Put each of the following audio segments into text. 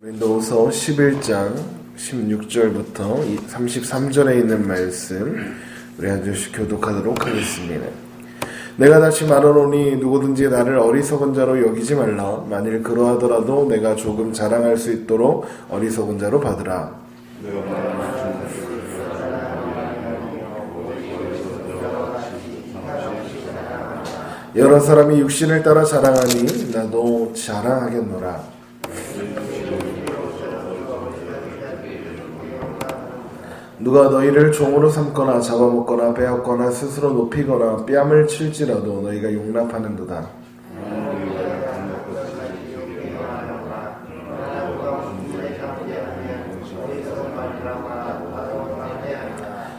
고린도후서 11장 16절부터 33절에 있는 말씀 우리 한 절씩 교독하도록 하겠습니다. 내가 다시 말하노니 누구든지 나를 어리석은 자로 여기지 말라. 만일 그러하더라도 내가 조금 자랑할 수 있도록 어리석은 자로 받으라. 여러 사람이 육신을 따라 자랑하니 나도 자랑하겠노라. 누가 너희를 종으로 삼거나 잡아먹거나 빼앗거나 스스로 높이거나 뺨을 칠지라도 너희가 용납하는도다.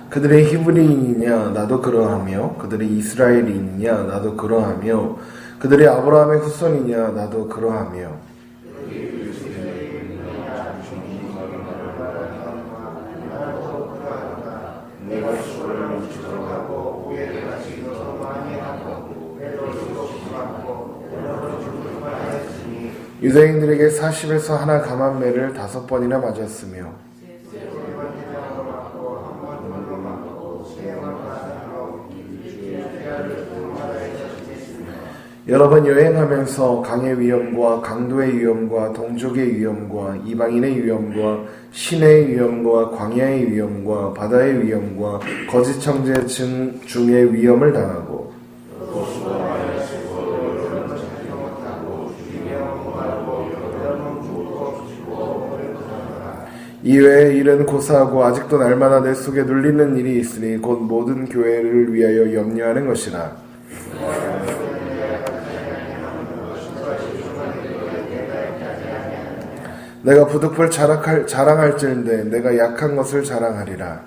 그들이 히브리인이냐 나도 그러하며 그들이 이스라엘인이냐 나도 그러하며 그들이 아브라함의 후손이냐 나도 그러하며 유대인들에게 40에서 하나 감한매를 5번이나 맞았으며 여러 번 여행하면서 강의 위험과 강도의 위험과 동족의 위험과 이방인의 위험과 신의 위험과 광야의 위험과 바다의 위험과 거짓 청제 중의 위험을 당하고 이외의 일은 고사하고 아직도 날마다 내 속에 눌리는 일이 있으니 곧 모든 교회를 위하여 염려하는 것이라. 내가 부득불 자랑할지인데 내가 약한 것을 자랑하리라.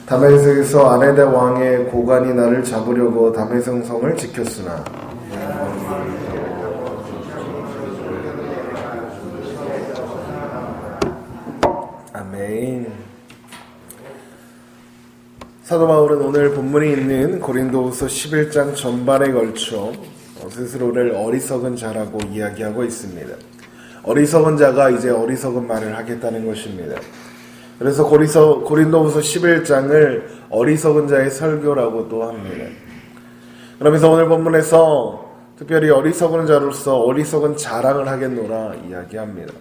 다메섹에서 아네다 왕의 고관이 나를 잡으려고 다메섹 성을 지켰으나 아멘. 사도 바울은 오늘 본문이 있는 고린도후서 11장 전반에 걸쳐 스스로를 어리석은 자라고 이야기하고 있습니다. 어리석은 자가 이제 어리석은 말을 하겠다는 것입니다. 그래서 고린도후서 11장을 어리석은 자의 설교라고도 합니다. 그러면서 오늘 본문에서 특별히 어리석은 자로서 어리석은 자랑을 하겠노라 이야기합니다.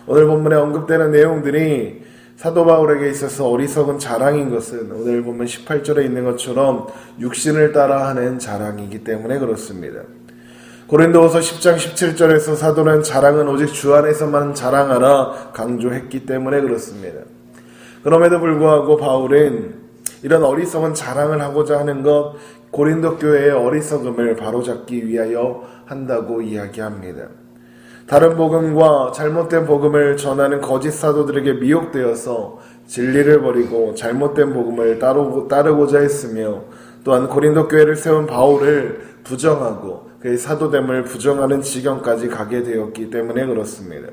오늘 본문에 언급되는 내용들이 사도 바울에게 있어서 어리석은 자랑인 것은 오늘 보면 18절에 있는 것처럼 육신을 따라하는 자랑이기 때문에 그렇습니다. 고린도후서 10장 17절에서 사도는 자랑은 오직 주 안에서만 자랑하라 강조했기 때문에 그렇습니다. 그럼에도 불구하고 바울은 이런 어리석은 자랑을 하고자 하는 것 고린도 교회의 어리석음을 바로잡기 위하여 한다고 이야기합니다. 다른 복음과 잘못된 복음을 전하는 거짓 사도들에게 미혹되어서 진리를 버리고 잘못된 복음을 따르고자 했으며 또한 고린도 교회를 세운 바울을 부정하고 그의 사도됨을 부정하는 지경까지 가게 되었기 때문에 그렇습니다.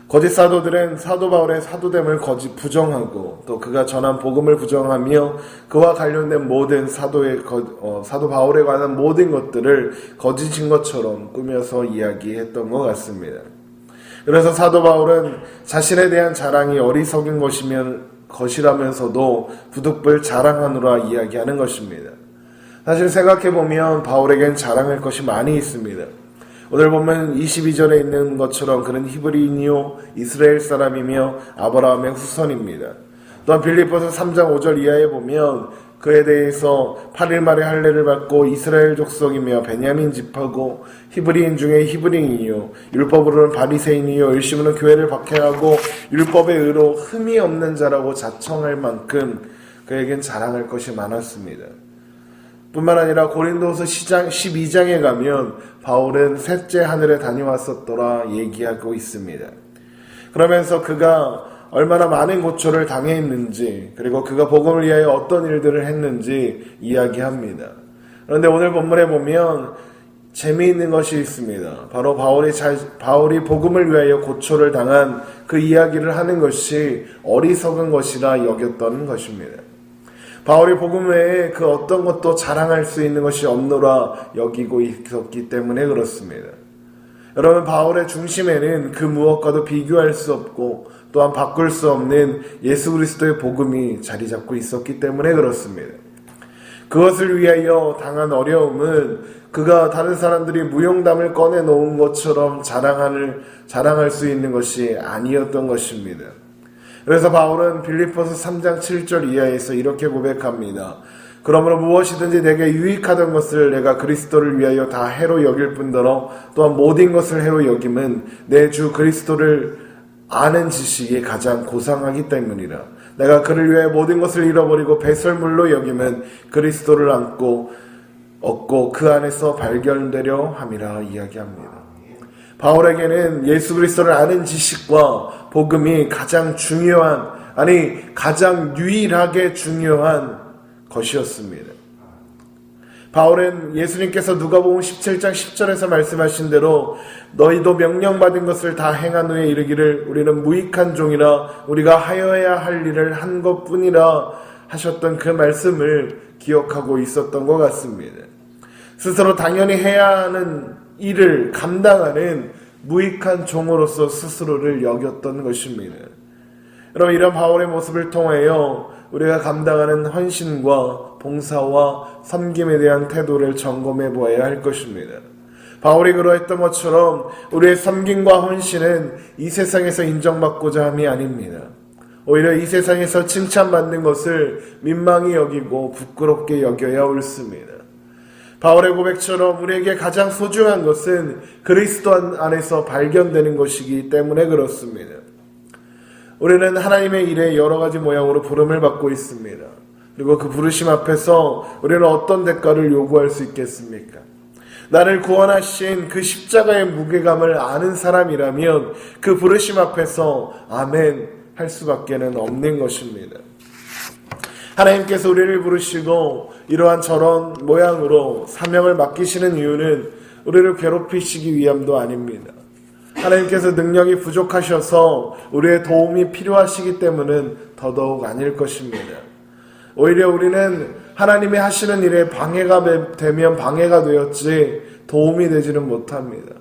거짓 사도들은 사도 바울의 사도됨을 부정하고 또 그가 전한 복음을 부정하며 그와 관련된 모든 사도 바울에 관한 모든 것들을 거짓인 것처럼 꾸며서 이야기했던 것 같습니다. 그래서 사도 바울은 자신에 대한 자랑이 어리석은 것이라면서도 부득불 자랑하노라 이야기하는 것입니다. 사실 생각해보면 바울에겐 자랑할 것이 많이 있습니다. 오늘 보면 22절에 있는 것처럼 그는 히브리인이요 이스라엘 사람이며 아브라함의 후손입니다. 또한 빌립보서 3장 5절 이하에 보면 그에 대해서 8일 만에 할례를 받고 이스라엘 족속이며 베냐민 지파고 히브리인 중에 히브리인이요 율법으로는 바리새인이요 열심으로 교회를 박해하고 율법의 의로 흠이 없는 자라고 자청할 만큼 그에겐 자랑할 것이 많았습니다. 뿐만 아니라 고린도후서 12장에 가면 바울은 셋째 하늘에 다녀왔었더라 얘기하고 있습니다. 그러면서 그가 얼마나 많은 고초를 당했는지 그리고 그가 복음을 위하여 어떤 일들을 했는지 이야기합니다. 그런데 오늘 본문에 보면 재미있는 것이 있습니다. 바로 바울이 복음을 위하여 고초를 당한 그 이야기를 하는 것이 어리석은 것이라 여겼던 것입니다. 바울이 복음 외에 그 어떤 것도 자랑할 수 있는 것이 없노라 여기고 있었기 때문에 그렇습니다. 여러분, 바울의 중심에는 그 무엇과도 비교할 수 없고 또한 바꿀 수 없는 예수 그리스도의 복음이 자리 잡고 있었기 때문에 그렇습니다. 그것을 위하여 당한 어려움은 그가 다른 사람들이 무용담을 꺼내놓은 것처럼 자랑할 수 있는 것이 아니었던 것입니다. 그래서 바울은 빌립보서 3장 7절 이하에서 이렇게 고백합니다. 그러므로 무엇이든지 내게 유익하던 것을 내가 그리스도를 위하여 다 해로 여길 뿐더러 또한 모든 것을 해로 여김은 내 주 그리스도를 아는 지식이 가장 고상하기 때문이라. 내가 그를 위하여 모든 것을 잃어버리고 배설물로 여김은 그리스도를 얻고 그 안에서 발견되려 함이라 이야기합니다. 바울에게는 예수 그리스도를 아는 지식과 복음이 가장 유일하게 중요한 것이었습니다. 바울은 예수님께서 누가복음 17장 10절에서 말씀하신 대로 너희도 명령받은 것을 다 행한 후에 이르기를 우리는 무익한 종이라 우리가 하여야 할 일을 한 것뿐이라 하셨던 그 말씀을 기억하고 있었던 것 같습니다. 스스로 당연히 해야 하는 일을 감당하는 무익한 종으로서 스스로를 여겼던 것입니다. 여러분, 이런 바울의 모습을 통하여 우리가 감당하는 헌신과 봉사와 섬김에 대한 태도를 점검해 보아야 할 것입니다. 바울이 그러했던 것처럼 우리의 섬김과 헌신은 이 세상에서 인정받고자 함이 아닙니다. 오히려 이 세상에서 칭찬받는 것을 민망히 여기고 부끄럽게 여겨야 옳습니다. 바울의 고백처럼 우리에게 가장 소중한 것은 그리스도 안에서 발견되는 것이기 때문에 그렇습니다. 우리는 하나님의 일에 여러 가지 모양으로 부름을 받고 있습니다. 그리고 그 부르심 앞에서 우리는 어떤 대가를 요구할 수 있겠습니까? 나를 구원하신 그 십자가의 무게감을 아는 사람이라면 그 부르심 앞에서 아멘 할 수밖에는 없는 것입니다. 하나님께서 우리를 부르시고 이러한 저런 모양으로 사명을 맡기시는 이유는 우리를 괴롭히시기 위함도 아닙니다. 하나님께서 능력이 부족하셔서 우리의 도움이 필요하시기 때문은 더더욱 아닐 것입니다. 오히려 우리는 하나님이 하시는 일에 방해가 되면 방해가 되었지 도움이 되지는 못합니다.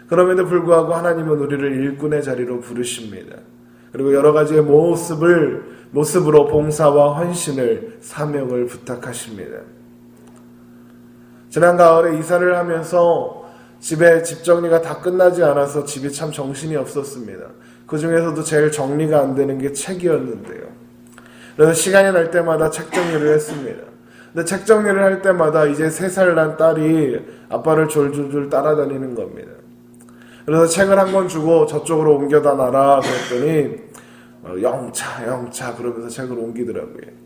그럼에도 불구하고 하나님은 우리를 일꾼의 자리로 부르십니다. 그리고 여러 가지의 모습으로 봉사와 헌신을 사명을 부탁하십니다. 지난 가을에 이사를 하면서 집에 집 정리가 다 끝나지 않아서 집이 참 정신이 없었습니다. 그 중에서도 제일 정리가 안 되는 게 책이었는데요. 그래서 시간이 날 때마다 책 정리를 했습니다. 근데 책 정리를 할 때마다 이제 3살 난 딸이 아빠를 졸졸졸 따라다니는 겁니다. 그래서 책을 한 권 주고 저쪽으로 옮겨다 놔라 그랬더니 영차 그러면서 책을 옮기더라고요.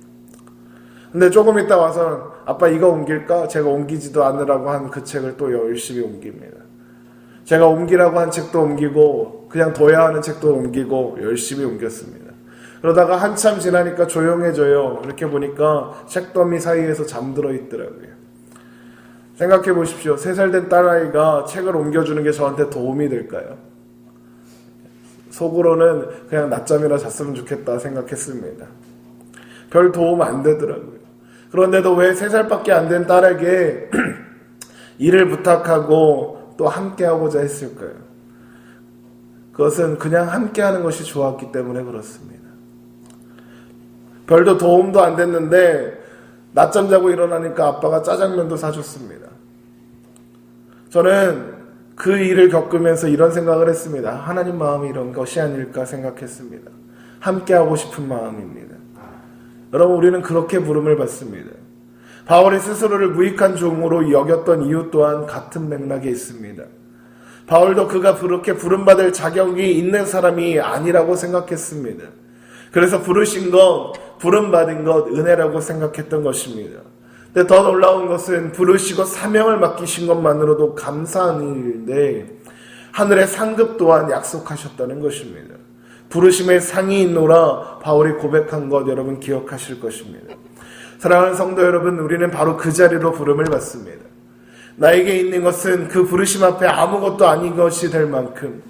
근데 조금 있다 와서 아빠 이거 옮길까? 제가 옮기지도 않으라고 한 그 책을 또 열심히 옮깁니다. 제가 옮기라고 한 책도 옮기고 그냥 둬야 하는 책도 옮기고 열심히 옮겼습니다. 그러다가 한참 지나니까 조용해져요. 이렇게 보니까 책더미 사이에서 잠들어 있더라고요. 생각해 보십시오. 3살 된 딸아이가 책을 옮겨주는 게 저한테 도움이 될까요? 속으로는 그냥 낮잠이나 잤으면 좋겠다 생각했습니다. 별 도움 안 되더라고요. 그런데도 왜 3살밖에 안 된 딸에게 일을 부탁하고 또 함께 하고자 했을까요? 그것은 그냥 함께 하는 것이 좋았기 때문에 그렇습니다. 별도 도움도 안 됐는데 낮잠 자고 일어나니까 아빠가 짜장면도 사줬습니다. 저는 그 일을 겪으면서 이런 생각을 했습니다. 하나님 마음이 이런 것이 아닐까 생각했습니다. 함께 하고 싶은 마음입니다. 여러분, 우리는 그렇게 부름을 받습니다. 바울이 스스로를 무익한 종으로 여겼던 이유 또한 같은 맥락에 있습니다. 바울도 그가 그렇게 부름받을 자격이 있는 사람이 아니라고 생각했습니다. 그래서 부르신 것, 부름받은 것, 은혜라고 생각했던 것입니다. 근데 더 놀라운 것은 부르시고 사명을 맡기신 것만으로도 감사한 일인데 하늘의 상급 또한 약속하셨다는 것입니다. 부르심의 상이 있노라 바울이 고백한 것 여러분 기억하실 것입니다. 사랑하는 성도 여러분, 우리는 바로 그 자리로 부름을 받습니다. 나에게 있는 것은 그 부르심 앞에 아무것도 아닌 것이 될 만큼,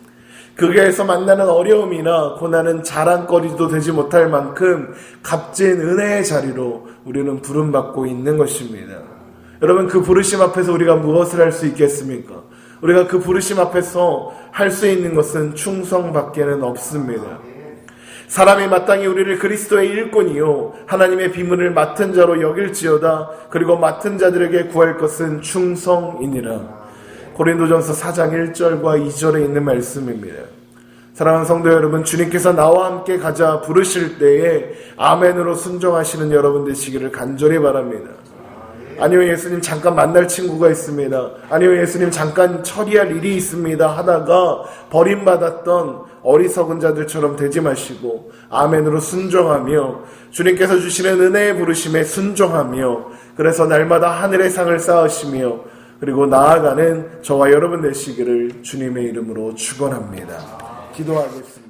그 길에서 만나는 어려움이나 고난은 자랑거리도 되지 못할 만큼 값진 은혜의 자리로 우리는 부름받고 있는 것입니다. 여러분, 그 부르심 앞에서 우리가 무엇을 할 수 있겠습니까? 우리가 그 부르심 앞에서 할 수 있는 것은 충성밖에는 없습니다. 사람이 마땅히 우리를 그리스도의 일꾼이요 하나님의 비문을 맡은 자로 여길지어다. 그리고 맡은 자들에게 구할 것은 충성이니라. 고린도전서 4장 1절과 2절에 있는 말씀입니다. 사랑하는 성도 여러분, 주님께서 나와 함께 가자 부르실 때에 아멘으로 순종하시는 여러분 되시기를 간절히 바랍니다. 아니요, 예수님 잠깐 만날 친구가 있습니다. 아니요, 예수님 잠깐 처리할 일이 있습니다 하다가 버림받았던 어리석은 자들처럼 되지 마시고 아멘으로 순종하며 주님께서 주시는 은혜의 부르심에 순종하며 그래서 날마다 하늘의 상을 쌓으시며 그리고 나아가는 저와 여러분 되시기를 주님의 이름으로 축원합니다. 기도하겠습니다.